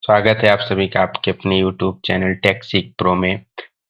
स्वागत है आप सभी का आपके अपने YouTube चैनल टेक सीख प्रो में।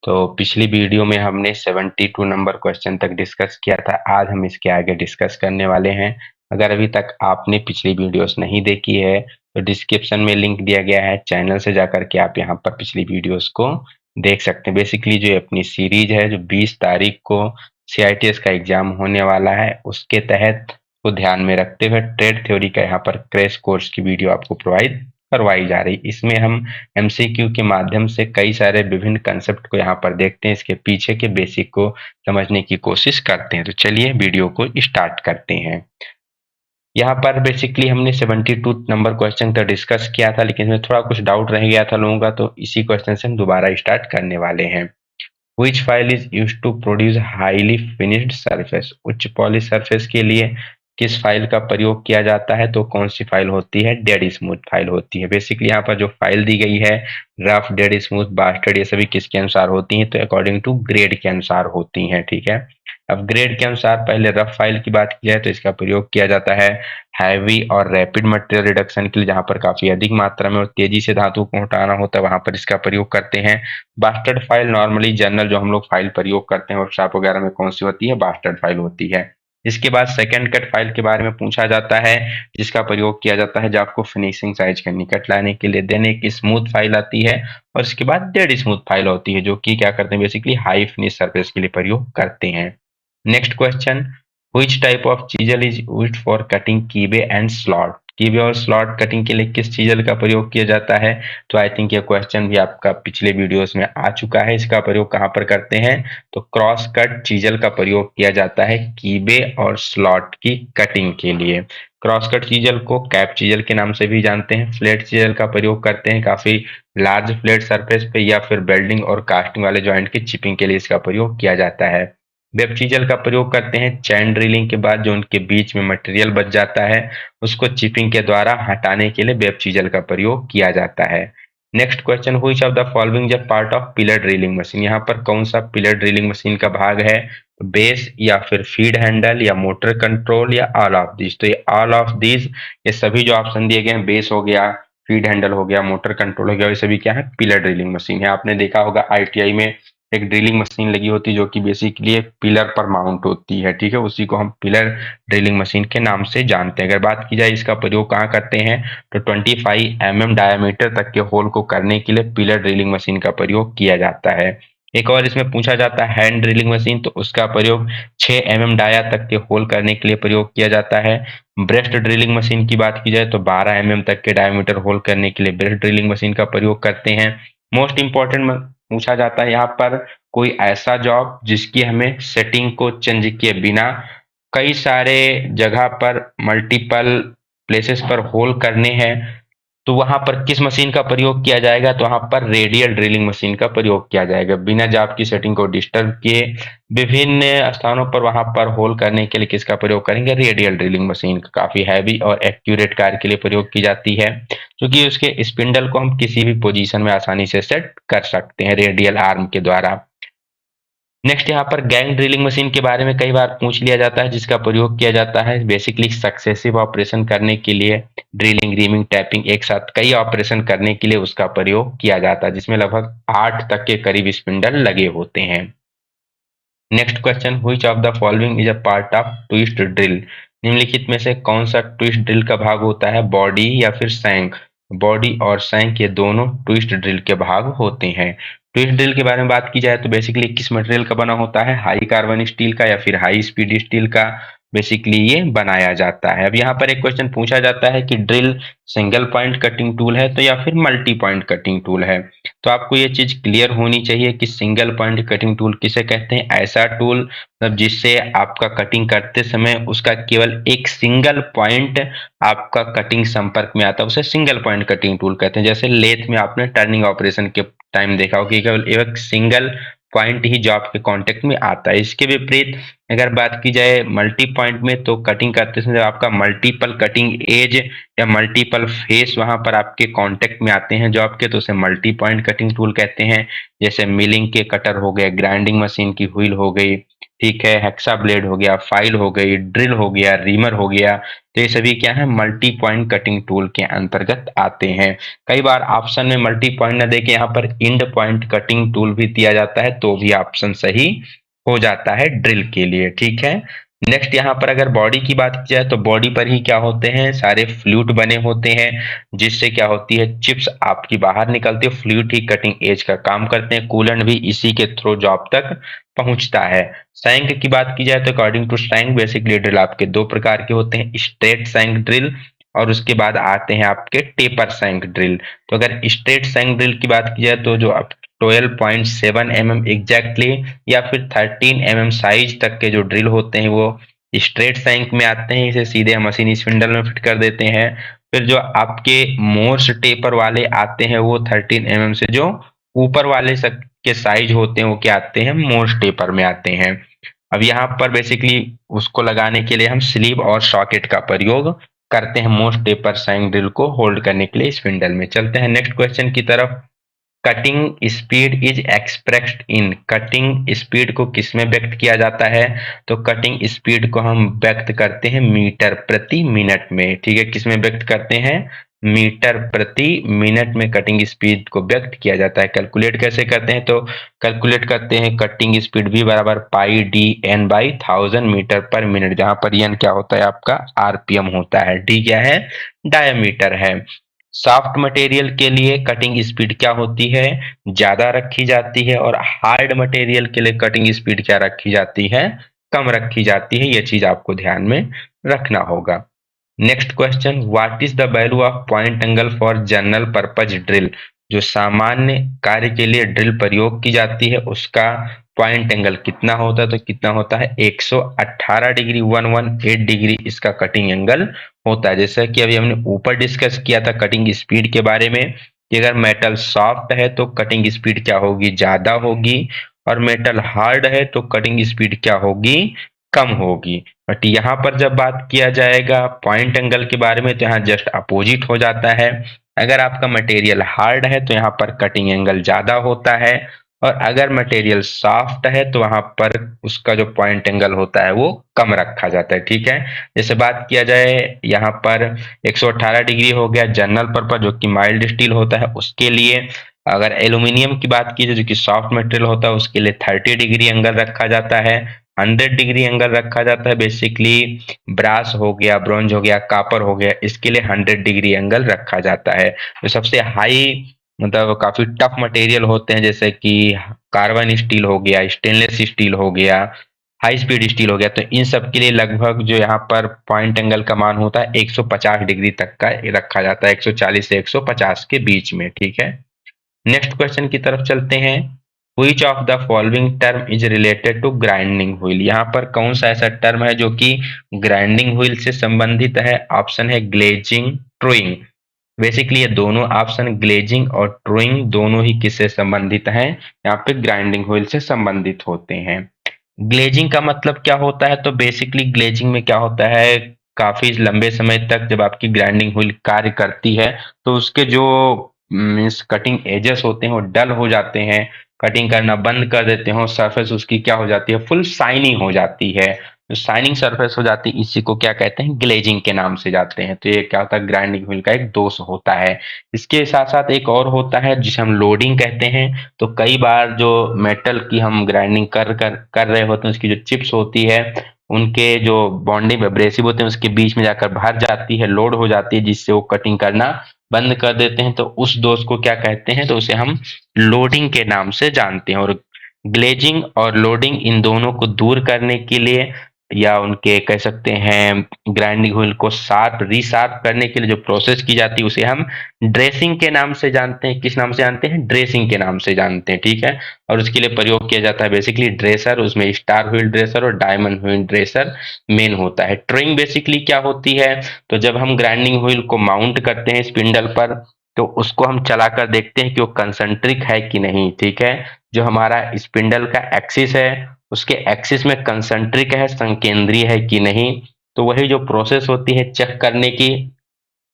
तो पिछली वीडियो में हमने 72 नंबर क्वेश्चन तक डिस्कस किया था। आज हम इसके आगे डिस्कस करने वाले हैं। अगर अभी तक आपने पिछली वीडियोस नहीं देखी है तो डिस्क्रिप्शन में लिंक दिया गया है, चैनल से जाकर के आप यहाँ पर पिछली वीडियोस को देख सकते हैं। बेसिकली जो अपनी सीरीज है, जो 20 तारीख को CITS का एग्जाम होने वाला है, उसके तहत को ध्यान में रखते हुए ट्रेड थ्योरी का यहाँ पर क्रैश कोर्स की वीडियो आपको प्रोवाइड करवाई जा रही। इसमें हम MCQ के माध्यम से कई सारे विभिन्न कंसेप्ट को यहाँ पर देखते हैं, इसके पीछे के बेसिक को समझने की कोशिश करते हैं। तो चलिए वीडियो को स्टार्ट करते हैं। यहाँ पर बेसिकली हमने 72 नंबर क्वेश्चन तक डिस्कस किया था, लेकिन इसमें थोड़ा कुछ डाउट रह गया था लोगों का, तो इसी क्वेश्चन से हम दोबारा स्टार्ट करने वाले हैं। Which file is used to produce highly finished surface? उच्च पॉलिश सरफेस के लिए किस फाइल का प्रयोग किया जाता है? तो कौन सी फाइल होती है? डेड स्मूथ फाइल होती है। बेसिकली यहाँ पर जो फाइल दी गई है, रफ, डेड स्मूथ, बास्टर्ड, ये सभी किसके अनुसार होती हैं? तो अकॉर्डिंग टू ग्रेड के अनुसार होती हैं। ठीक है, अब ग्रेड के अनुसार पहले रफ फाइल की बात की जाए तो इसका प्रयोग किया जाता है हैवी और रैपिड मटेरियल रिडक्शन के लिए, जहां पर काफी अधिक मात्रा में और तेजी से धातु को हटाना होता है, वहां पर इसका प्रयोग करते हैं। बास्टर्ड फाइल नॉर्मली जनरल जो हम लोग फाइल प्रयोग करते हैं वर्कशॉप वगैरह में, कौन सी होती है? बास्टर्ड फाइल होती है। इसके बाद सेकंड कट फाइल के बारे में पूछा जाता है, जिसका प्रयोग किया जाता है जब आपको फिनिशिंग साइज का निकट लाने के लिए। देन एक स्मूथ फाइल आती है और इसके बाद डेड स्मूथ फाइल होती है, जो कि क्या करते हैं? बेसिकली हाई फिनिश सरफेस के लिए प्रयोग करते हैं। Next question, which type of chisel is used for cutting keyway and slot? Keyway और स्लॉट कटिंग के लिए किस चीजल का प्रयोग किया जाता है? तो आई थिंक ये क्वेश्चन भी आपका पिछले वीडियोस में आ चुका है। इसका प्रयोग कहाँ पर करते हैं? तो क्रॉस कट चीजल का प्रयोग किया जाता है कीबे और स्लॉट की कटिंग के लिए। क्रॉस कट चीजल को कैप चीजल के नाम से भी जानते हैं। फ्लैट चीजल का प्रयोग करते हैं काफी लार्ज फ्लैट सरफेस पे, या फिर बेल्डिंग और कास्टिंग वाले जॉइंट की चिपिंग के लिए इसका प्रयोग किया जाता है। वेब चीजल का प्रयोग करते हैं चैन ड्रिलिंग के बाद जो उनके बीच में मटेरियल बच जाता है, उसको चिपिंग के द्वारा हटाने के लिए वेब चीजल का प्रयोग किया जाता है। Next question, which of the following is part of pillar drilling machine? यहाँ पर कौन सा पिलर ड्रिलिंग मशीन का भाग है? बेस, या फिर फीड हैंडल, या मोटर कंट्रोल, या ऑल ऑफ दिस? तो ये ऑल ऑफ दिस, ये सभी जो ऑप्शन दिए गए हैं, बेस हो गया, फीड हैंडल हो गया, मोटर कंट्रोल हो गया, ये सभी क्या है? पिलर ड्रिलिंग मशीन है। आपने देखा होगा ITI में एक ड्रिलिंग मशीन लगी होती है, जो कि बेसिकली एक पिलर पर माउंट होती है। ठीक है, उसी को हम पिलर ड्रिलिंग मशीन के नाम से जानते हैं। अगर बात की जाए इसका प्रयोग कहाँ करते हैं, तो 25 mm डायमीटर तक के होल को करने के लिए पिलर ड्रिलिंग मशीन का प्रयोग किया जाता है। एक और इसमें पूछा जाता है हैंड ड्रिलिंग मशीन, तो उसका प्रयोग 6 mm डाया तक के होल करने के लिए प्रयोग किया जाता है। ब्रेस्ट ड्रिलिंग मशीन की बात की जाए तो 12 mm तक के डायमीटर होल करने के लिए ब्रेस्ट ड्रिलिंग मशीन का प्रयोग करते हैं। मोस्ट इंपॉर्टेंट पूछा जाता है यहाँ पर, कोई ऐसा जॉब जिसकी हमें सेटिंग को चेंज किए बिना कई सारे जगह पर मल्टीपल प्लेसेस पर होल करने हैं, तो वहां पर किस मशीन का प्रयोग किया जाएगा? तो वहां पर रेडियल ड्रिलिंग मशीन का प्रयोग किया जाएगा। बिना जॉब की सेटिंग को डिस्टर्ब किए विभिन्न स्थानों पर वहां पर होल करने के लिए किसका प्रयोग करेंगे? रेडियल ड्रिलिंग मशीन का। काफी हैवी और एक्यूरेट कार्य के लिए प्रयोग की जाती है, क्योंकि उसके स्पिंडल को हम किसी भी पोजीशन में आसानी से सेट कर सकते हैं रेडियल आर्म के द्वारा। नेक्स्ट यहाँ पर गैंग ड्रिलिंग मशीन के बारे में कई बार पूछ लिया जाता है, जिसका प्रयोग किया जाता है बेसिकली सक्सेसिव ऑपरेशन करने के लिए। ड्रिलिंग, रीमिंग, टैपिंग, एक साथ कई ऑपरेशन करने के लिए उसका प्रयोग किया जाता है, जिसमें लगभग 8 तक के करीब स्पिंडल लगे होते हैं। Next question, which of the following is a part of twist drill? निम्नलिखित में से कौन सा ट्विस्ट ड्रिल का भाग होता है? बॉडी या फिर सैंक? बॉडी और सैंक ये दोनों ट्विस्ट ड्रिल के भाग होते हैं। ट्विस्ट ड्रिल के बारे में बात की जाए तो बेसिकली किस मटेरियल का बना होता है? हाई कार्बन स्टील का या फिर हाई स्पीड स्टील का बेसिकली ये बनाया जाता है। अब यहाँ पर एक क्वेश्चन पूछा जाता है कि drill single point cutting tool है तो या फिर मल्टी पॉइंट कटिंग टूल है? तो आपको ये चीज क्लियर होनी चाहिए कि सिंगल पॉइंट कटिंग टूल किसे कहते हैं। ऐसा टूल मतलब जिससे आपका कटिंग करते समय उसका केवल एक सिंगल पॉइंट आपका कटिंग संपर्क में आता है, उसे सिंगल पॉइंट कटिंग टूल कहते हैं। जैसे लेथ में आपने टर्निंग ऑपरेशन के टाइम देखा हो कि केवल एक सिंगल पॉइंट ही जॉब के कांटेक्ट में आता है। इसके विपरीत अगर बात की जाए मल्टी पॉइंट में, तो कटिंग करते समय जब आपका मल्टीपल कटिंग एज या मल्टीपल फेस वहां पर आपके कांटेक्ट में आते हैं जॉब के, तो उसे मल्टी पॉइंट कटिंग टूल कहते हैं। जैसे मिलिंग के कटर हो गए, ग्राइंडिंग मशीन की व्हील हो गई, ठीक है, हेक्सा ब्लेड हो गया, फाइल हो गई, ड्रिल हो गया, रीमर हो गया, तो ये सभी क्या है, मल्टी पॉइंट कटिंग टूल के अंतर्गत आते हैं। कई बार ऑप्शन में मल्टी पॉइंट न देके यहाँ पर इंड पॉइंट कटिंग टूल भी दिया जाता है, तो भी ऑप्शन सही हो जाता है ड्रिल के लिए। ठीक है, नेक्स्ट यहाँ पर अगर बॉडी की बात की जाए तो बॉडी पर ही क्या होते हैं, सारे फ्लूइड बने होते हैं, जिससे क्या होती है, चिप्स आपकी बाहर निकलती है, फ्लूइड ही कटिंग एज का काम करते हैं, कूलेंट भी इसी के थ्रू जॉब तक पहुंचता है। सैंक की बात की जाए तो अकॉर्डिंग टू सैंक बेसिकली ड्रिल आपके दो प्रकार के होते हैं, स्ट्रेट सैंक ड्रिल और उसके बाद आते हैं आपके टेपर सैंक ड्रिल। तो अगर स्ट्रेट सैंक ड्रिल की बात की जाए तो जो 12.7 mm एग्जैक्टली या फिर 13 mm साइज तक के जो ड्रिल होते हैं वो स्ट्रेट सैंक में आते हैं, इसे सीधे मशीन स्पिंडल में फिट कर देते हैं। फिर जो आपके मोर्स टेपर वाले आते हैं वो 13 mm से जो ऊपर वाले के साइज होते हैं वो क्या आते हैं, मोर्स टेपर में आते हैं। अब यहाँ पर बेसिकली उसको लगाने के लिए हम स्लीव और सॉकेट का प्रयोग करते हैं मोस्ट टेपर सैंक ड्रिल को होल्ड करने के लिए स्पिंडल में। चलते हैं नेक्स्ट क्वेश्चन की तरफ। Cutting speed is expressed in, cutting speed को किसमें व्यक्त किया जाता है, तो कटिंग स्पीड को हम व्यक्त करते हैं मीटर प्रति मिनट में। ठीक है, किसमें व्यक्त करते हैं, मीटर प्रति मिनट में कटिंग स्पीड को व्यक्त किया जाता है। कैलकुलेट कैसे करते हैं, तो कैलकुलेट करते हैं कटिंग स्पीड भी बराबर pi D N by 1000 metre पर मिनट, जहां पर एन क्या होता है आपका आरपीएम होता है, डी क्या है, डायमीटर है। सॉफ्ट मटेरियल के लिए कटिंग स्पीड क्या होती है, ज्यादा रखी जाती है, और हार्ड मटेरियल के लिए कटिंग स्पीड क्या रखी जाती है, कम रखी जाती है। ये चीज आपको ध्यान में रखना होगा। Next question, what is the value of point angle for general purpose drill, जो सामान्य कार्य के लिए ड्रिल प्रयोग की जाती है उसका पॉइंट एंगल कितना होता है, तो कितना होता है 118 डिग्री, 118 डिग्री इसका कटिंग एंगल होता है। जैसा कि अभी हमने ऊपर डिस्कस किया था कटिंग स्पीड के बारे में कि अगर मेटल सॉफ्ट है तो कटिंग स्पीड क्या होगी, ज्यादा होगी, और मेटल हार्ड है तो कटिंग स्पीड क्या होगी, कम होगी। बट यहाँ पर जब बात किया जाएगा पॉइंट एंगल के बारे में तो यहाँ जस्ट अपोजिट हो जाता है। अगर आपका मटेरियल हार्ड है तो यहाँ पर कटिंग एंगल ज्यादा होता है, और अगर मटेरियल सॉफ्ट है तो वहां पर उसका जो पॉइंट एंगल होता है वो कम रखा जाता है। ठीक है, जैसे बात किया जाए यहाँ पर 118 डिग्री हो गया जनरल पर्पज जो कि माइल्ड स्टील होता है उसके लिए। अगर एल्यूमिनियम की बात की जाए जो कि सॉफ्ट मटेरियल होता है उसके लिए 30 डिग्री एंगल रखा जाता है, 100 डिग्री एंगल रखा जाता है। बेसिकली ब्रास हो गया, ब्रॉन्ज हो गया, कापर हो गया, इसके लिए 100 डिग्री एंगल रखा जाता है। तो सबसे हाई मतलब काफी टफ मटेरियल होते हैं जैसे कि कार्बन स्टील हो गया, स्टेनलेस स्टील हो गया, हाई स्पीड स्टील हो गया, तो इन सब के लिए लगभग जो यहाँ पर पॉइंट एंगल का मान होता है 150 डिग्री तक का रखा जाता है, 140 से 150 के बीच में। ठीक है, नेक्स्ट क्वेश्चन की तरफ चलते हैं। Which of the following term is related to grinding wheel, यहाँ पर कौन सा ऐसा टर्म है जो कि ग्राइंडिंग व्हील से संबंधित है। ऑप्शन है ग्लेजिंग, ट्रोइंग। बेसिकली ये दोनों ऑप्शन ग्लेजिंग और ट्रोइंग दोनों ही किससे संबंधित हैं, यहाँ पे ग्राइंडिंग व्हील से संबंधित होते हैं। ग्लेजिंग का मतलब क्या होता है, तो बेसिकली ग्लेजिंग में क्या होता है, काफी लंबे समय तक जब आपकी ग्राइंडिंग व्हील कार्य करती है तो उसके जो मीन्स कटिंग एजेस होते हैं वो डल हो जाते हैं, कटिंग करना बंद कर देते हो, सरफेस उसकी क्या हो जाती है, फुल शाइनिंग हो जाती है। जो शाइनिंग सरफेस हो जाती है इसी को क्या कहते हैं, ग्लेजिंग के नाम से जाते हैं। तो ये क्या होता है, ग्राइंडिंग व्हील का एक दोष होता है। इसके साथ साथ एक और होता है जिसे हम लोडिंग कहते हैं। तो कई बार जो मेटल की हम ग्राइंडिंग कर रहे होते हैं उसकी जो चिप्स होती है उनके जो बॉन्डिंग एब्रेसिव होते हैं उसके बीच में जाकर भर जाती है, लोड हो जाती है, जिससे वो कटिंग करना बंद कर देते हैं। तो उस दोष को क्या कहते हैं, तो उसे हम लोडिंग के नाम से जानते हैं। और ग्लेजिंग और लोडिंग इन दोनों को दूर करने के लिए या उनके कह सकते हैं ग्राइंडिंग व्हील को शार्प रीशार्प करने के लिए जो प्रोसेस की जाती है उसे हम ड्रेसिंग के नाम से जानते हैं। किस नाम से जानते हैं, ड्रेसिंग के नाम से जानते हैं। ठीक है, और उसके लिए प्रयोग किया जाता है बेसिकली ड्रेसर, उसमें स्टार व्हील ड्रेसर और डायमंड व्हील ड्रेसर मेन होता है। ट्रिंग बेसिकली क्या होती है, तो जब हम ग्राइंडिंग व्हील को माउंट करते हैं स्पिंडल पर तो उसको हम चलाकर देखते हैं कि वो कंसंट्रिक है कि नहीं। ठीक है, जो हमारा स्पिंडल का एक्सिस है उसके एक्सिस में कंसंट्रिक है, संकेंद्रीय है कि नहीं। तो वही जो प्रोसेस होती है चेक करने की,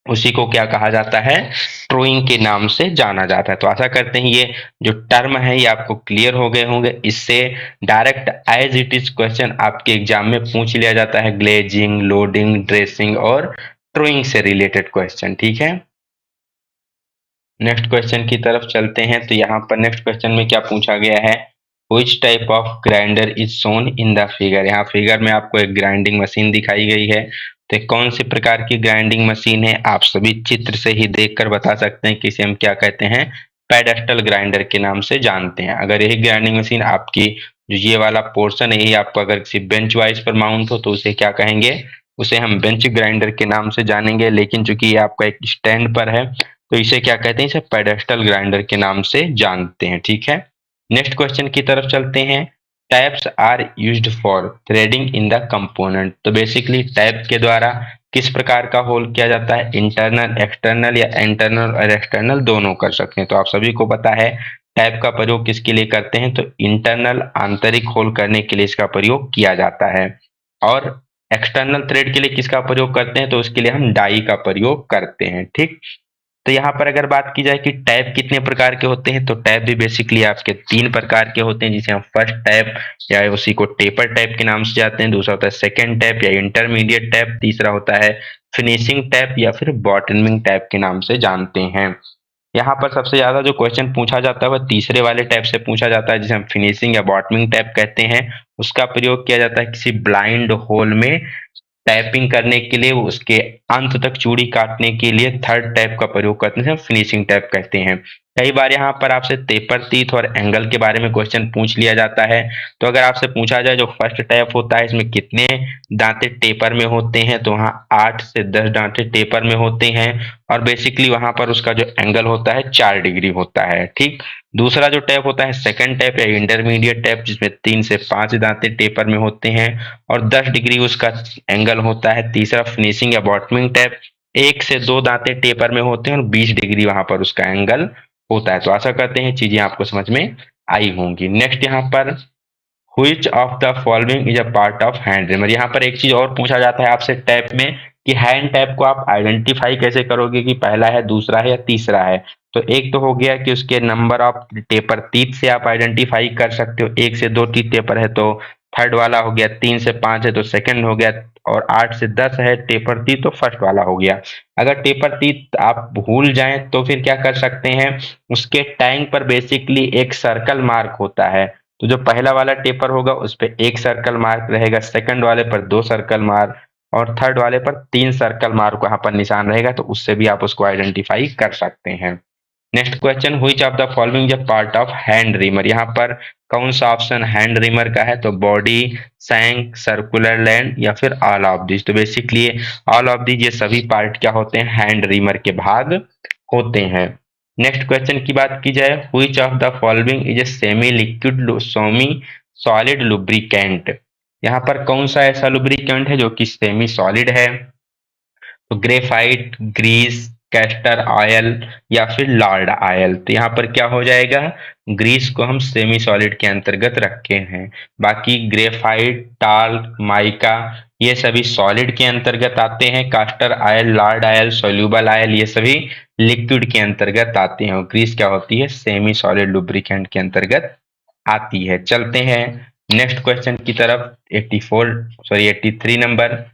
उसी को क्या कहा जाता है, ट्रोइंग के नाम से जाना जाता है। तो आशा करते हैं ये जो टर्म है ये आपको क्लियर हो गए होंगे। इससे direct as it is question आपके एग्जाम में पूछ लिया जाता है, ग्लेजिंग, लोडिंग, ड्रेसिंग और ट्रोइंग से रिलेटेड क्वेश्चन। ठीक है, नेक्स्ट क्वेश्चन की तरफ चलते हैं। तो यहाँ पर नेक्स्ट क्वेश्चन में क्या पूछा गया है, Which type of grinder is shown in the figure। यहाँ फिगर में आपको एक ग्राइंडिंग मशीन दिखाई गई है। तो कौन सी प्रकार की ग्राइंडिंग मशीन है, आप सभी चित्र से ही देखकर बता सकते हैं कि इसे हम क्या कहते हैं, पेडेस्टल ग्राइंडर के नाम से जानते हैं। अगर यही ग्राइंडिंग मशीन आपकी जो ये वाला पोर्शन है यही आपको अगर किसी बेंच वाइज पर माउंट हो तो उसे क्या कहेंगे, उसे हम बेंच ग्राइंडर के नाम से जानेंगे। लेकिन चूंकि ये आपका एक स्टैंड पर है तो इसे क्या कहते हैं, इसे पेडेस्टल ग्राइंडर के नाम से जानते हैं। ठीक है, नेक्स्ट क्वेश्चन की तरफ चलते हैं। Taps are used for threading in the component. तो बेसिकली टैप के द्वारा किस प्रकार का होल किया जाता है, इंटरनल, एक्सटर्नल या इंटरनल और एक्सटर्नल दोनों कर सकते हैं। तो आप सभी को पता है टैप का प्रयोग किसके लिए करते हैं, तो इंटरनल आंतरिक होल करने के लिए इसका प्रयोग किया जाता है। और एक्सटर्नल थ्रेड के लिए किसका प्रयोग करते हैं, तो उसके लिए हम डाई का प्रयोग करते हैं। ठीक, तो यहाँ पर अगर बात की जाए कि टैप कितने प्रकार के होते हैं, तो टैप भी बेसिकली आपके 3 प्रकार के होते हैं, जिसे हम फर्स्ट टैप या उसी को टेपर टैप के नाम से जाते हैं, दूसरा होता है सेकंड टैप या इंटरमीडिएट टैप, तीसरा होता है फिनिशिंग टैप या फिर बॉटमिंग टैप के नाम से जानते हैं। यहाँ पर सबसे ज्यादा जो क्वेश्चन पूछा जाता है वह तीसरे वाले टैप से पूछा जाता है, जिसे हम फिनिशिंग या बॉटमिंग टैप कहते हैं। उसका प्रयोग किया जाता है किसी ब्लाइंड होल में टैपिंग करने के लिए, उसके अंत तक चूड़ी काटने के लिए थर्ड टैप का प्रयोग करते हैं, फिनिशिंग टैप कहते हैं। कई बार यहाँ पर आपसे टेपर तीथ और एंगल के बारे में क्वेश्चन पूछ लिया जाता है। तो अगर आपसे पूछा जाए जो फर्स्ट टैप होता है इसमें कितने दांते टेपर में होते हैं, तो वहाँ 8 से 10 दांते टेपर में होते हैं और बेसिकली वहां पर उसका जो एंगल होता है 4 डिग्री होता है। ठीक, दूसरा जो टैप होता है सेकंड टैप या इंटरमीडिएट टैप, जिसमें 3 से 5 दांते टेपर में होते हैं और 10 डिग्री उसका एंगल होता है। तीसरा फिनिशिंग या बॉटमिंग टैप, 1 से 2 दांते टेपर में होते हैं और 20 डिग्री वहां पर उसका एंगल होता है। तो आशा करते हैं चीजें आपको समझ में आई होंगी। नेक्स्ट यहाँ पर which of the following is a part of hand reamer. यहाँ पर एक चीज और पूछा जाता है आपसे टैप में कि हैंड टैप को आप आइडेंटिफाई कैसे करोगे कि पहला है, दूसरा है या तीसरा है। तो एक तो हो गया कि उसके नंबर ऑफ टेपर टीथ से आप आइडेंटिफाई कर सकते हो, 1 से 2 टीथ टेपर है तो थर्ड वाला हो गया, 3 से 5 है तो सेकंड हो गया और 8 से 10 है टेपर टीथ तो फर्स्ट वाला हो गया। अगर टेपर टीथ आप भूल जाएं तो फिर क्या कर सकते हैं, उसके टैंग पर बेसिकली एक सर्कल मार्क होता है। तो जो पहला वाला टेपर होगा उस पर 1 सर्कल मार्क रहेगा, सेकंड वाले पर 2 सर्कल मार्क और थर्ड वाले पर 3 सर्कल मार्क वहां पर निशान रहेगा। तो उससे भी आप उसको आइडेंटिफाई कर सकते हैं। Next question, which of the following is part of hand reamer. यहाँ पर कौन सा ऑप्शन हैंड रिमर का है, तो बॉडी, सैंक, सर्कुलर लैंड या फिर ऑल ऑफ दिस। तो बेसिकली ऑल ऑफ दिस ये सभी पार्ट क्या होते हैं, हैंड रिमर के भाग होते हैं। नेक्स्ट क्वेश्चन की बात की जाए, which of the following is a semi liquid semi solid lubricant. यहाँ पर कौन सा ऐसा लुब्रिकेंट है जो कि सेमी सॉलिड है, तो ग्रेफाइट, ग्रीस, कैस्टर ऑयल या फिर लॉर्ड ऑयल। तो यहाँ पर क्या हो जाएगा, ग्रीस को हम सेमी सॉलिड के अंतर्गत रखे हैं, बाकी ग्रेफाइट, टाल्क, माइका ये सभी सॉलिड के अंतर्गत आते हैं, caster oil, Lord oil, soluble oil ये सभी लिक्विड के अंतर्गत आते हैं और ग्रीस क्या होती है, सेमी सॉलिड लुब्रिकेंट के अंतर्गत आती है। चलते हैं नेक्स्ट क्वेश्चन की तरफ, 83 number,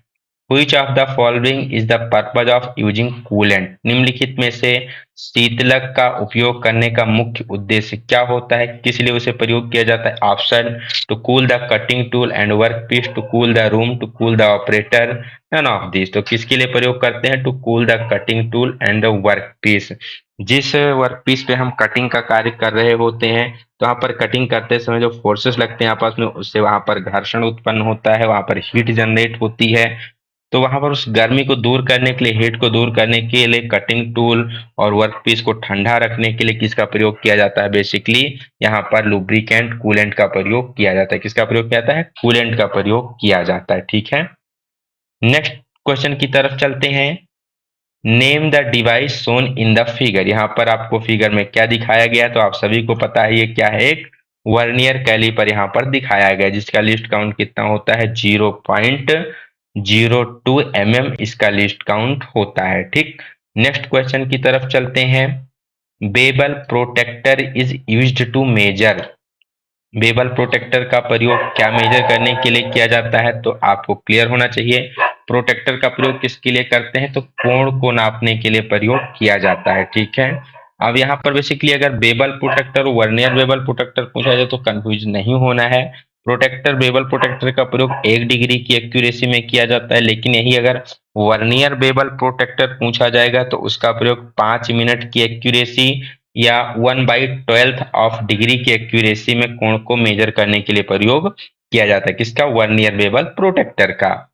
which of the following is the purpose of using coolant. निम्नलिखित में से शीतलक का उपयोग करने का मुख्य उद्देश्य क्या होता है, किस लिए उसे प्रयोग किया जाता है। Option, to cool the cutting tool and work piece, to cool the room, to cool the operator, none of this. तो किसके लिए प्रयोग करते हैं, to cool the cutting tool and the work piece. जिस वर्क पीस पे हम cutting का कार्य कर रहे होते हैं तो वहां पर कटिंग करते समय जो फोर्सेस लगते हैं आपस में, उससे वहां पर घर्षण उत्पन्न होता है, वहां पर हीट जनरेट होती है। तो वहां पर उस गर्मी को दूर करने के लिए, हीट को दूर करने के लिए कटिंग टूल और वर्क पीस को ठंडा रखने के लिए किसका प्रयोग किया जाता है, बेसिकली यहाँ पर लुब्रिकेंट कूलेंट का प्रयोग किया जाता है। किसका प्रयोग किया जाता है, कूलेंट का प्रयोग किया जाता है। ठीक है, नेक्स्ट क्वेश्चन की तरफ चलते हैं। Name the device shown in the figure. यहाँ पर आपको फिगर में क्या दिखाया गया, तो आप सभी को पता है ये क्या है, एक वर्नियर कैलिपर यहाँ पर दिखाया गया जिसका लिस्ट काउंट कितना होता है, 0.02 mm इसका लिस्ट काउंट होता है। ठीक, नेक्स्ट क्वेश्चन की तरफ चलते हैं। Bevel protector is used to measure. Bevel protector का प्रयोग क्या मेजर करने के लिए किया जाता है, तो आपको क्लियर होना चाहिए। प्रोटेक्टर का प्रयोग किसके लिए करते हैं, तो कोण को नापने के लिए प्रयोग किया जाता है। ठीक है, अब यहाँ पर बेसिकली अगर bevel protractor vernier bevel protector पूछा जाए तो कंफ्यूज नहीं होना है। प्रोटेक्टर बेबल प्रोटेक्टर का प्रयोग 1 डिग्री की एक्यूरेसी में किया जाता है, लेकिन यही अगर वर्नियर बेबल प्रोटेक्टर पूछा जाएगा तो उसका प्रयोग 5 मिनट की एक्यूरेसी या 1/12 ऑफ डिग्री की एक्यूरेसी में कोण को मेजर करने के लिए प्रयोग किया जाता है। किसका, वर्नियर बेबल प्रोटेक्टर का।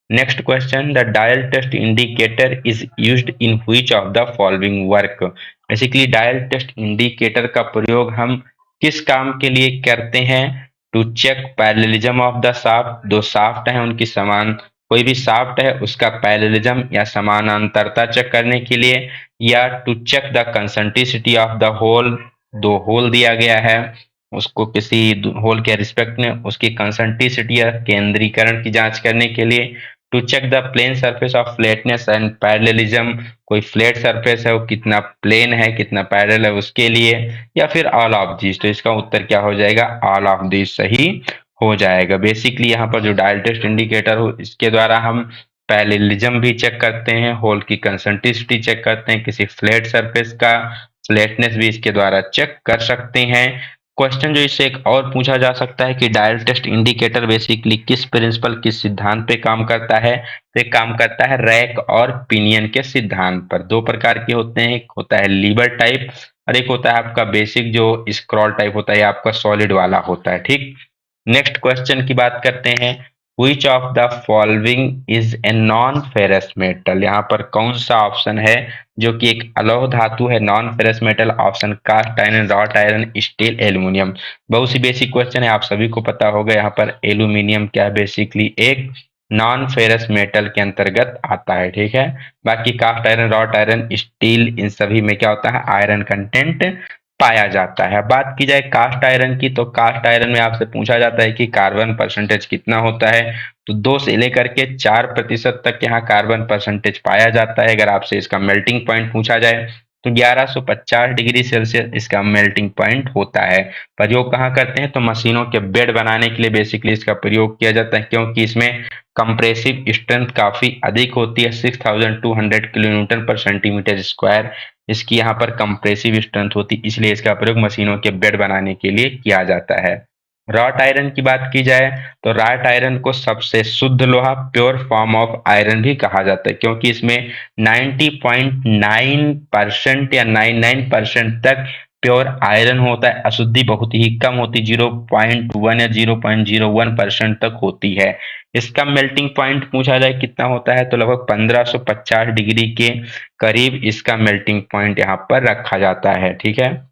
Next question, the dial test indicator is used in which of the following work. Basically dial test indicator का प्रयोग हम किस काम के लिए करते हैं, to check parallelism of the shaft. दो शाफ्ट है उनकी समान, कोई भी शाफ्ट है उसका पैरेललिज्म या समानांतरता चेक करने के लिए, या to check the concentricity of the hole. दो होल दिया गया है, उसको किसी होल के रिस्पेक्ट में उसकी कंसेंट्रिसिटी या केंद्रीकरण की जांच करने के लिए, to check the plane surface of flatness and parallelism. कोई फ्लैट सरफेस है वो कितना प्लेन है कितना पैरेलल है उसके लिए, या फिर ऑल ऑफ दिस। तो इसका उत्तर क्या हो जाएगा, ऑल ऑफ दिस सही हो जाएगा। बेसिकली यहाँ पर जो डायल टेस्ट इंडिकेटर हो इसके द्वारा हम पैरेललिज्म भी चेक करते हैं, होल की कंसेंट्रिसिटी चेक करते हैं, किसी फ्लैट सरफेस का फ्लैटनेस भी इसके द्वारा चेक कर सकते हैं। क्वेश्चन जो इससे एक और पूछा जा सकता है कि डायल टेस्ट इंडिकेटर बेसिकली किस प्रिंसिपल किस सिद्धांत पे काम करता है, तो ये काम करता है रैक और पिनियन के सिद्धांत पर। दो प्रकार के होते हैं, एक होता है लीवर टाइप और एक होता है आपका बेसिक जो स्क्रॉल टाइप होता है, आपका सॉलिड वाला होता है। ठीक, नेक्स्ट क्वेश्चन की बात करते हैं। Which of the following is a non-ferrous metal। यहाँ पर कौन सा ऑप्शन है जो कि एक अलौह धातु है, non ferrous metal. Option cast iron, wrought iron, steel, aluminium. बहुत सी बेसिक क्वेश्चन है, आप सभी को पता होगा। यहाँ पर एल्यूमिनियम क्या है, बेसिकली एक नॉन फेरस मेटल के अंतर्गत आता है। ठीक है, बाकी cast iron, wrought iron, steel, इन सभी में क्या होता है, आयरन कंटेंट पाया जाता है। बात की जाए कास्ट आयरन की, तो कास्ट आयरन में आपसे पूछा जाता है कि कार्बन परसेंटेज कितना होता है, तो 2 से लेकर के 4% तक यहाँ कार्बन परसेंटेज पाया जाता है। अगर आपसे इसका मेल्टिंग पॉइंट पूछा जाए तो 1150 डिग्री सेल्सियस इसका मेल्टिंग पॉइंट होता है। प्रयोग कहाँ करते हैं, तो मशीनों के बेड बनाने के लिए बेसिकली इसका प्रयोग किया जाता है, क्योंकि इसमें कंप्रेसिव स्ट्रेंथ काफी अधिक होती है, 6200 किलो न्यूटन पर सेंटीमीटर स्क्वायर इसकी यहाँ पर कंप्रेसिव स्ट्रेंथ होती, इसलिए इसका प्रयोग मशीनों के बेड बनाने के लिए किया जाता है। रॉट आयरन की बात की जाए तो रॉट आयरन को सबसे शुद्ध लोहा, प्योर फॉर्म ऑफ आयरन भी कहा जाता है, क्योंकि इसमें 90.9% या 99% तक प्योर आयरन होता है। अशुद्धि बहुत ही कम होती, 0.1 या 0.01% तक होती है। इसका मेल्टिंग पॉइंट पूछा जाए कितना होता है, तो लगभग 1550 डिग्री के करीब इसका मेल्टिंग पॉइंट यहाँ पर रखा जाता है। ठीक है,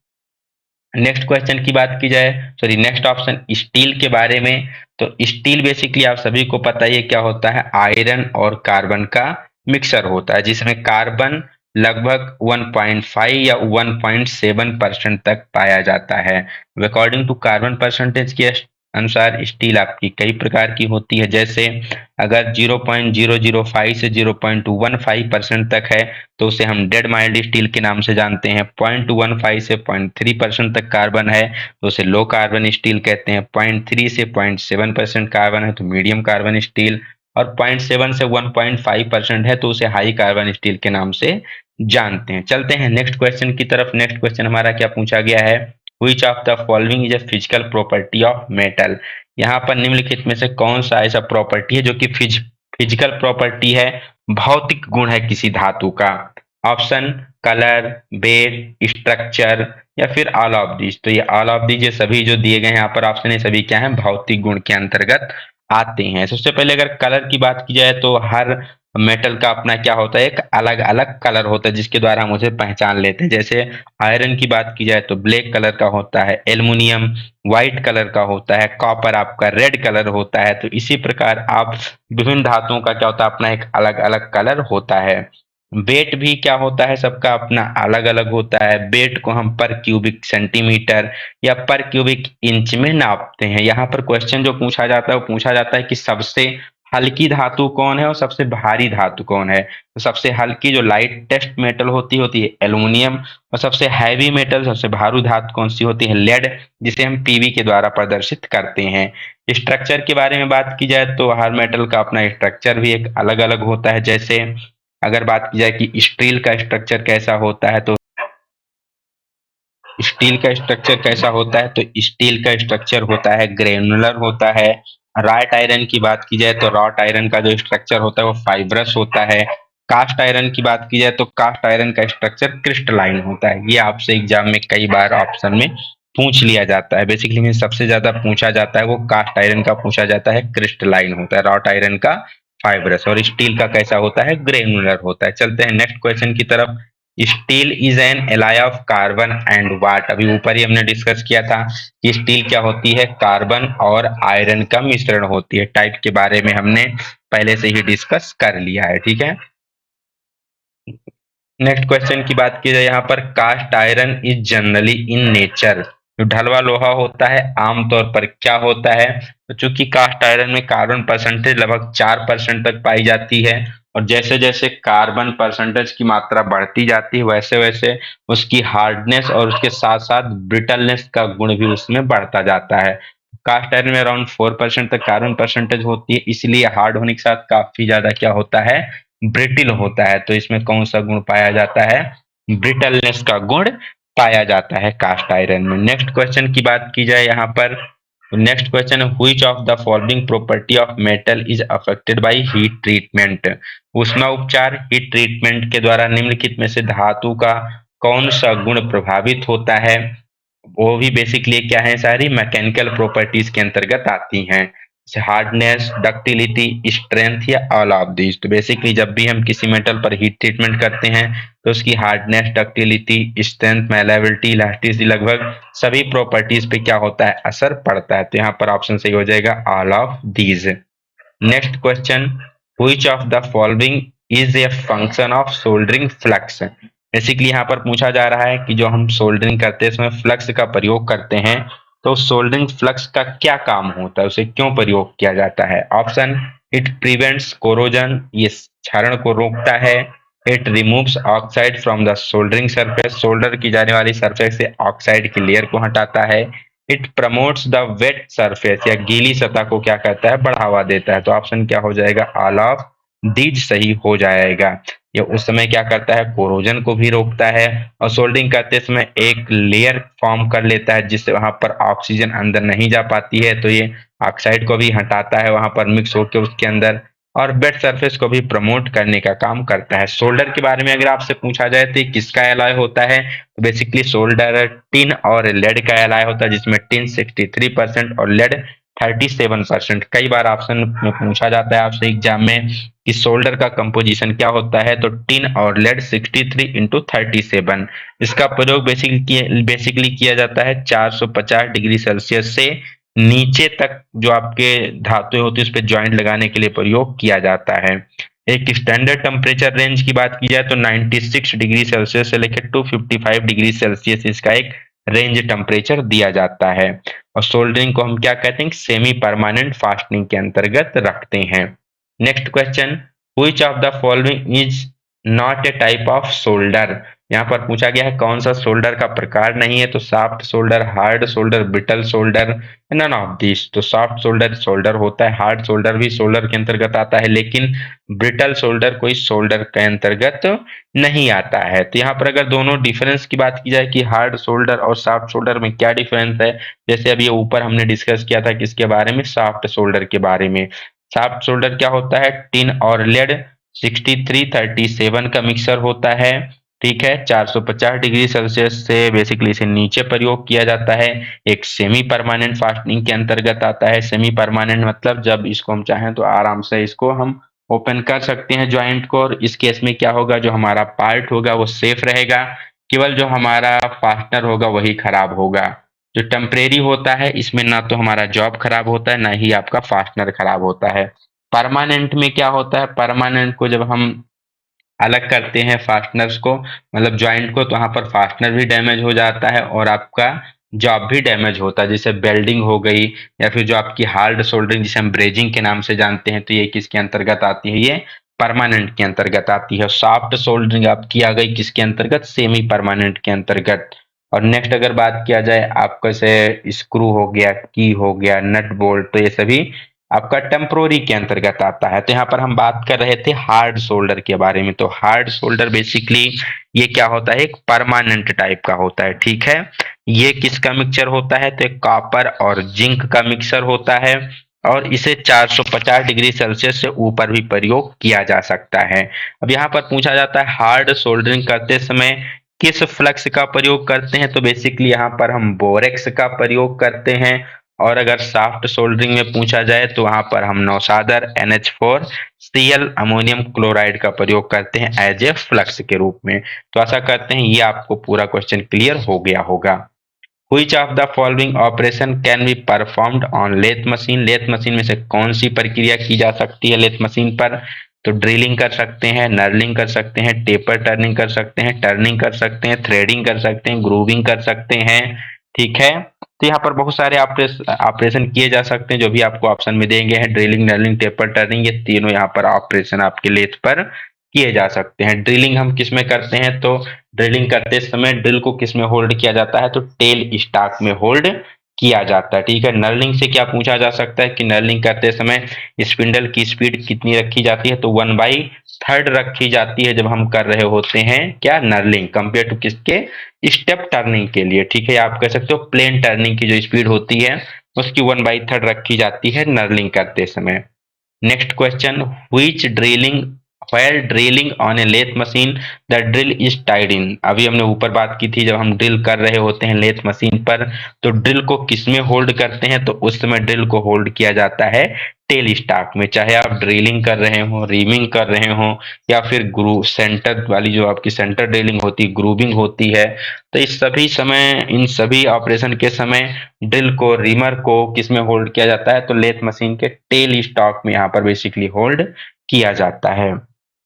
नेक्स्ट क्वेश्चन की बात की जाए, सॉरी नेक्स्ट ऑप्शन स्टील के बारे में। तो स्टील बेसिकली आप सभी को पता ही है क्या होता है, आयरन और कार्बन का मिक्सर होता है, जिसमें कार्बन लगभग 1.5 या 1.7% तक पाया जाता है। अकॉर्डिंग टू कार्बन परसेंटेज के अनुसार स्टील आपकी कई प्रकार की होती है, जैसे अगर 0.005 से 0.15% तक है तो उसे हम डेड माइल्ड स्टील के नाम से जानते हैं। 0.15 से 0.3% तक कार्बन है तो उसे लो कार्बन स्टील कहते हैं। 0.3 से 0.7% कार्बन है तो मीडियम कार्बन स्टील, और 0.7 से 1.5% है तो उसे हाई कार्बन स्टील के नाम से जानते हैं। चलते हैं नेक्स्ट क्वेश्चन की तरफ। नेक्स्ट क्वेश्चन हमारा क्या पूछा गया है, Which of the following is a physical property of metal। यहाँ पर निम्नलिखित में से कौन सा ऐसा प्रॉपर्टी है जो कि फिजिकल प्रॉपर्टी है, भौतिक गुण है किसी धातु का। ऑप्शन कलर, वेट, स्ट्रक्चर, या फिर ऑल ऑफ दिस। तो ये ऑल ऑफ दिस, ये सभी जो दिए गए हैं यहाँ पर ऑप्शन, ये सभी क्या है, भौतिक गुण के अंतर्गत आते हैं। सबसे पहले अगर कलर की बात की जाए तो हर मेटल का अपना क्या होता है, एक अलग अलग कलर होता है जिसके द्वारा हम उसे पहचान लेते हैं। जैसे आयरन की बात की जाए तो ब्लैक कलर का होता है, एल्युमिनियम व्हाइट कलर का होता है, कॉपर आपका रेड कलर होता है। तो इसी प्रकार आप विभिन्न धातुओं का क्या होता है, अपना एक अलग अलग कलर होता है। वेट भी क्या होता है, सबका अपना अलग अलग होता है। वेट को हम पर क्यूबिक सेंटीमीटर या पर क्यूबिक इंच में नापते हैं। यहाँ पर क्वेश्चन जो पूछा जाता है वो पूछा जाता है कि सबसे हल्की धातु कौन है और सबसे भारी धातु कौन है? तो सबसे हल्की जो लाइटेस्ट मेटल होती है एल्युमिनियम, और सबसे हैवी मेटल, सबसे भारी धातु कौन सी होती है? लेड, जिसे हम पीवी के द्वारा प्रदर्शित करते हैं। स्ट्रक्चर के बारे में बात की जाए तो हर मेटल का अपना स्ट्रक्चर भी एक अलग अलग होता है। जैसे अगर बात की जाए कि स्टील का स्ट्रक्चर कैसा होता है, तो स्टील का स्ट्रक्चर कैसा होता है? तो स्टील का स्ट्रक्चर होता है ग्रेनुलर होता है। रॉट आयरन की बात की जाए तो रॉट आयरन का जो स्ट्रक्चर होता है वो फाइब्रस होता है। कास्ट आयरन की बात की जाए तो कास्ट आयरन का स्ट्रक्चर क्रिस्टलाइन होता है। ये आपसे एग्जाम में कई बार ऑप्शन में पूछ लिया जाता है। बेसिकली में सबसे ज्यादा पूछा जाता है वो कास्ट आयरन का पूछा जाता है, क्रिस्टलाइन होता है। रॉट आयरन का फाइब्रस, और स्टील का कैसा होता है? ग्रेनुलर होता है। चलते हैं नेक्स्ट क्वेश्चन की तरफ। Steel is an alloy of carbon and what. अभी ऊपर ही हमने डिस्कस किया था कि स्टील क्या होती है? कार्बन और आयरन का मिश्रण होती है। टाइप के बारे में हमने पहले से ही डिस्कस कर लिया है, ठीक है। नेक्स्ट क्वेश्चन की बात की जाए यहाँ पर, cast iron is generally in nature. जो ढलवा लोहा होता है आमतौर पर क्या होता है? तो चूंकि कास्ट आयरन में कार्बन परसेंटेज लगभग 4% तक पाई जाती है, और जैसे जैसे कार्बन परसेंटेज की मात्रा बढ़ती जाती है वैसे वैसे उसकी हार्डनेस और उसके साथ साथ ब्रिटलनेस का गुण भी उसमें बढ़ता जाता है। कास्ट आयरन में अराउंड 4% तक कार्बन परसेंटेज होती है, इसलिए हार्ड होने के साथ काफी ज्यादा क्या होता है? ब्रिटिल होता है। तो इसमें कौन सा गुण पाया जाता है? ब्रिटलनेस का गुण पाया जाता है कास्ट आयरन में। नेक्स्ट क्वेश्चन की बात की जाए यहाँ पर, नेक्स्ट क्वेश्चन है, which of the following property of metal is affected by heat treatment. ऊष्मा उपचार हीट ट्रीटमेंट के द्वारा निम्नलिखित में से धातु का कौन सा गुण प्रभावित होता है? वो भी बेसिकली क्या है? सारी मैकेनिकल प्रॉपर्टीज के अंतर्गत आती हैं। हार्डनेस, डक्टिलिटी, स्ट्रेंथ, या ऑल ऑफ दिस। तो बेसिकली जब भी हम किसी मेटल पर हीट ट्रीटमेंट करते हैं तो उसकी hardness, ductility, strength, malleability, elasticity, लगभग सभी प्रॉपर्टीज पे क्या होता है? असर पड़ता है। तो यहाँ पर ऑप्शन सही हो जाएगा all of these. Next question, which of the following is a function of soldering flux. Basically यहाँ पर पूछा जा रहा है कि जो हम सोल्डरिंग करते हैं इसमें फ्लक्स का प्रयोग करते हैं, तो सोल्डरिंग फ्लक्स का क्या काम होता है, उसे क्यों प्रयोग किया जाता है? ऑप्शन, इट प्रिवेंट्स कोरोजन, ये क्षरण को रोकता है। It removes oxide from the soldering surface, solder की जाने वाली सरफेस से ऑक्साइड की लेयर को हटाता है। It promotes the wet surface, या गीली सतह को क्या कहता है? बढ़ावा देता है। तो ऑप्शन क्या हो जाएगा? ऑल ऑफ दीज सही हो जाएगा। ये उस समय क्या करता है? कोरोजन को भी रोकता है, और सोल्डरिंग करते समय एक लेयर फॉर्म कर लेता है जिससे वहां पर ऑक्सीजन अंदर नहीं जा पाती है, तो ये ऑक्साइड को भी हटाता है वहां पर मिक्स होकर उसके अंदर, और वेट सरफेस को भी प्रमोट करने का काम करता है। सोल्डर के बारे में अगर आपसे पूछा जाए तो किसका एलॉय होता है? तो बेसिकली सोल्डर टिन और लेड का एलॉय होता है, जिसमें टिन 63% और लेड 37%। कई बार ऑप्शन में पूछा जाता है आपसे एग्जाम में कि सोल्डर का कंपोजिशन क्या होता है, तो टिन और लेड 63 इंटू 37। इसका प्रयोग बेसिकली किया जाता है 450 डिग्री सेल्सियस से नीचे तक जो आपके धातुएं होती है उस पर ज्वाइंट लगाने के लिए प्रयोग किया जाता है। एक स्टैंडर्ड टेम्परेचर रेंज की बात की जाए तो 96 डिग्री सेल्सियस से लेकर 255 डिग्री सेल्सियस इसका एक रेंज टेम्परेचर दिया जाता है। और सोल्डरिंग को हम क्या कहते हैं? सेमी परमानेंट फास्टनिंग के अंतर्गत रखते हैं। Next question, which of the following is not a type of solder. यहाँ पर पूछा गया है कौन सा सोल्डर का प्रकार नहीं है, तो soft solder, hard solder, brittle solder, none of this. तो सॉफ्ट सोल्डर सोल्डर होता है, हार्ड सोल्डर भी सोल्डर के अंतर्गत आता है, लेकिन ब्रिटल सोल्डर कोई सोल्डर के अंतर्गत नहीं आता है। तो यहाँ पर अगर दोनों डिफरेंस की बात की जाए कि हार्ड सोल्डर और सॉफ्ट सोल्डर में क्या डिफरेंस है, जैसे अभी ऊपर हमने डिस्कस किया था किसके बारे में? सॉफ्ट सोल्डर के बारे में। सॉफ्ट सोल्डर क्या होता है? टिन और लेड 6337 का मिक्सर होता है, ठीक है। 450 डिग्री सेल्सियस से बेसिकली इसे नीचे प्रयोग किया जाता है। एक सेमी परमानेंट फास्टनिंग के अंतर्गत आता है। सेमी परमानेंट मतलब जब इसको हम चाहें तो आराम से इसको हम ओपन कर सकते हैं ज्वाइंट को, और इस केस में क्या होगा? जो हमारा पार्ट होगा वो सेफ रहेगा, केवल जो हमारा फास्टनर होगा वही खराब होगा। जो टेम्परेरी होता है इसमें ना तो हमारा जॉब खराब होता है ना ही आपका फास्टनर खराब होता है। परमानेंट में क्या होता है? परमानेंट को जब हम अलग करते हैं फास्टनर्स को, मतलब ज्वाइंट को, तो वहां पर फास्टनर भी डैमेज हो जाता है और आपका जॉब भी डैमेज होता है, जैसे वेल्डिंग हो गई या फिर जो आपकी हार्ड सोल्डरिंग जिसे हम ब्रेजिंग के नाम से जानते हैं, तो ये किसके अंतर्गत आती है, ये परमानेंट के अंतर्गत आती है। सॉफ्ट सोल्डरिंग आपकी आ गई किसके अंतर्गत, सेमी परमानेंट के अंतर्गत। और नेक्स्ट अगर बात किया जाए आपका जैसे स्क्रू हो गया, की हो गया, नट बोल्ट, तो ये सभी आपका टेम्पोररी के अंतर्गत आता है। तो यहाँ पर हम बात कर रहे थे हार्ड सोल्डर के बारे में। तो हार्ड सोल्डर बेसिकली ये क्या होता है, एक परमानेंट टाइप का होता है, ठीक है। ये किसका मिक्सचर होता है, तो एक कॉपर और जिंक का मिक्सचर होता है, और इसे 450 डिग्री सेल्सियस से ऊपर भी प्रयोग किया जा सकता है। अब यहाँ पर पूछा जाता है हार्ड सोल्डरिंग करते समय किस फ्लक्स का प्रयोग करते हैं, तो बेसिकली यहाँ पर हम बोरेक्स का प्रयोग करते हैं। और अगर सॉफ्ट सोल्डरिंग में पूछा जाए तो वहां पर हम नौसादर NH4Cl अमोनियम क्लोराइड का प्रयोग करते हैं एज ए फ्लक्स के रूप में। तो ऐसा करते हैं ये आपको पूरा क्वेश्चन क्लियर हो गया होगा। Which of the following operation can be performed on lathe machine? Lathe machine में से कौन सी प्रक्रिया की जा सकती है लेथ मशीन पर, तो ड्रिलिंग कर सकते हैं, नर्लिंग कर सकते हैं, टेपर टर्निंग कर सकते हैं, टर्निंग कर सकते हैं, थ्रेडिंग कर सकते हैं, ग्रूविंग कर सकते हैं, ठीक है। तो यहाँ पर बहुत सारे ऑपरेशन किए जा सकते हैं जो भी आपको ऑप्शन में देंगे हैं, ड्रिलिंग, नर्लिंग, टेपर टर्निंग, ये तीनों यहाँ पर ऑपरेशन आपके लेथ पर किए जा सकते हैं। ड्रिलिंग हम किस में करते हैं, तो ड्रिलिंग करते समय ड्रिल को किस में होल्ड किया जाता है, तो टेल स्टॉक में होल्ड किया जाता है, ठीक है। नर्लिंग से क्या पूछा जा सकता है कि नर्लिंग करते समय स्पिंडल की स्पीड कितनी रखी जाती है, तो 1/3 रखी जाती है जब हम कर रहे होते हैं क्या, नर्लिंग, कंपेयर टू किसके, स्टेप टर्निंग के लिए, ठीक है। आप कह सकते हो प्लेन टर्निंग की जो स्पीड होती है उसकी 1/3 रखी जाती है नर्लिंग करते समय। Next question, which drilling where drilling on a lathe machine the drill is tied in. अभी हमने ऊपर बात की थी जब हम ड्रिल कर रहे होते हैं लेथ मशीन पर तो ड्रिल को किसमें होल्ड करते हैं, तो उस समय ड्रिल को होल्ड किया जाता है टेल स्टॉक में। चाहे आप ड्रिलिंग कर रहे हो, रीमिंग कर रहे हो, या फिर ग्रू सेंटर वाली जो आपकी सेंटर ड्रिलिंग होती है, ग्रूविंग होती है, तो इस सभी समय, इन सभी ऑपरेशन के समय ड्रिल को, रीमर को किसमें होल्ड किया जाता है, तो लेथ मशीन के टेल स्टॉक में यहाँ पर बेसिकली होल्ड किया जाता है।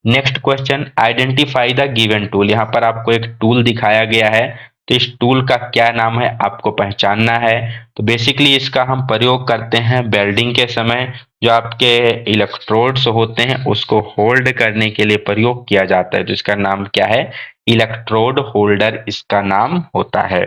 Next question, identify the given tool. यहाँ पर आपको एक टूल दिखाया गया है, तो इस टूल का क्या नाम है आपको पहचानना है। तो बेसिकली इसका हम प्रयोग करते हैं वेल्डिंग के समय, जो आपके इलेक्ट्रोड्स होते हैं उसको होल्ड करने के लिए प्रयोग किया जाता है, तो इसका नाम क्या है, इलेक्ट्रोड होल्डर इसका नाम होता है।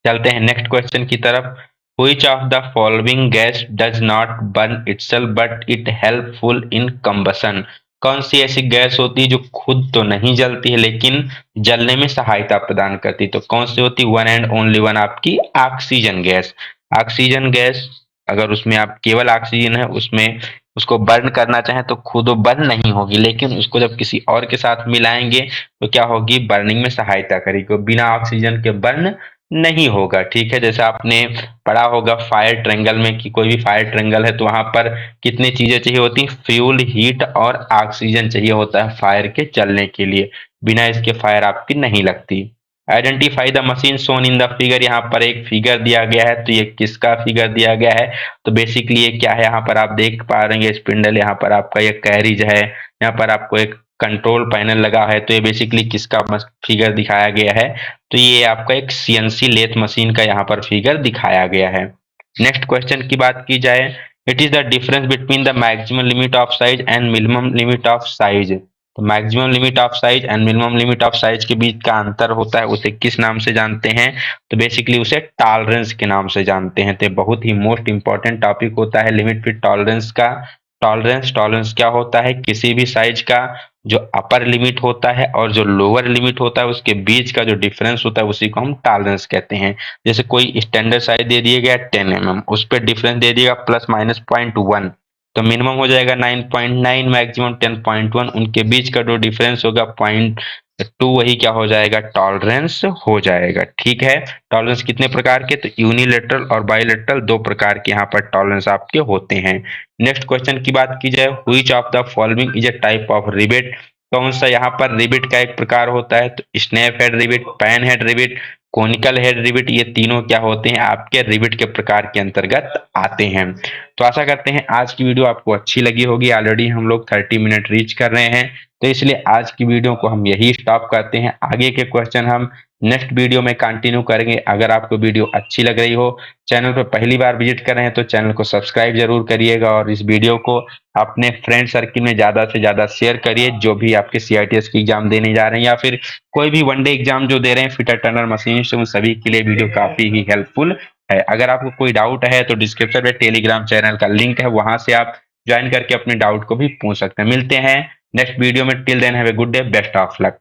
चलते हैं नेक्स्ट क्वेश्चन की तरफ। Which of the following gas does not burn itself but it helpful in combustion? कौन सी ऐसी गैस होती है जो खुद तो नहीं जलती है लेकिन जलने में सहायता प्रदान करती है, तो कौन सी होती है, वन एंड ओनली वन आपकी ऑक्सीजन गैस। ऑक्सीजन गैस अगर उसमें आप केवल ऑक्सीजन है उसमें उसको बर्न करना चाहें तो खुद वो बर्न नहीं होगी, लेकिन उसको जब किसी और के साथ मिलाएंगे तो क्या होगी, बर्निंग में सहायता करेगी, बिना ऑक्सीजन के बर्न नहीं होगा, ठीक है। जैसे आपने पढ़ा होगा फायर ट्रायंगल में कि कोई भी फायर ट्रायंगल है तो वहां पर कितनी चीजें चाहिए होती हैं, फ्यूल, हीट और ऑक्सीजन चाहिए होता है फायर के चलने के लिए, बिना इसके फायर आपकी नहीं लगती। Identify the machine shown in the figure. यहाँ पर एक फिगर दिया गया है, तो ये किसका फिगर दिया गया है, तो बेसिकली ये क्या है, यहाँ पर आप देख पा रहे हैं स्पिंडल, यहाँ पर आपका ये कैरिज है, यहाँ पर आपको एक कंट्रोल पैनल लगा है, तो ये बेसिकली किसका फिगर दिखाया गया है, तो ये आपका एक CNC लेथ मशीन का यहाँ पर फिगर दिखाया गया है। नेक्स्ट क्वेश्चन की बात की जाए, it is the difference between the maximum limit of size and minimum limit of size. तो maximum limit of size and minimum limit of size के बीच का अंतर होता है, उसे किस नाम से जानते हैं, तो बेसिकली उसे टॉलरेंस के नाम से जानते हैं। तो बहुत ही मोस्ट इंपॉर्टेंट टॉपिक होता है लिमिट विद टॉलरेंस का। टॉलरेंस क्या होता है, किसी भी साइज का जो अपर लिमिट होता है और जो लोअर लिमिट होता है उसके बीच का जो डिफरेंस होता है उसी को हम टॉलरेंस कहते हैं। जैसे कोई स्टैंडर्ड साइज दे दिया गया 10 mm, उस पर डिफरेंस दे दिएगा प्लस माइनस 0.1, तो मिनिमम हो जाएगा 9.9, मैक्सिमम 10.1, उनके बीच का जो डिफरेंस होगा 0.2, वही क्या हो जाएगा, टॉलरेंस हो जाएगा, ठीक है। टॉलरेंस कितने प्रकार के, तो यूनिलेटरल और बाइलेटरल, दो प्रकार के यहाँ पर टॉलरेंस आपके होते हैं। नेक्स्ट क्वेश्चन की बात की जाए, which of the following is a type of rivet. कौन सा यहाँ पर रिवेट का एक प्रकार होता है, तो snap head rivet, pan head rivet, conical head rivet, ये तीनों क्या होते हैं, आपके रिवेट के प्रकार के अंतर्गत आते हैं। तो आशा करते हैं आज की वीडियो आपको अच्छी लगी होगी। ऑलरेडी हम लोग 30 मिनट रीच कर रहे हैं। तो इसलिए आज की वीडियो को हम यही स्टॉप करते हैं। आगे के क्वेश्चन हम नेक्स्ट वीडियो में कंटिन्यू करेंगे। अगर आपको वीडियो अच्छी लग रही हो, चैनल पर पहली बार विजिट कर रहे हैं तो चैनल को सब्सक्राइब जरूर करिएगा और इस वीडियो को अपने फ्रेंड सर्किल में ज़्यादा से ज़्यादा शेयर करिए, जो भी आपके सीआईटीएस की एग्जाम देने जा रहे हैं या फिर कोई भी वनडे एग्जाम जो दे रहे हैं फिटर टर्नर मशीनिस्ट, उन सभी के लिए वीडियो काफ़ी ही हेल्पफुल है। अगर आपको कोई डाउट है तो डिस्क्रिप्शन में टेलीग्राम चैनल का लिंक है, वहां से आप ज्वाइन करके अपने डाउट को भी पूछ सकते हैं। मिलते हैं नेक्स्ट वीडियो में। Till then have a good day, best of luck.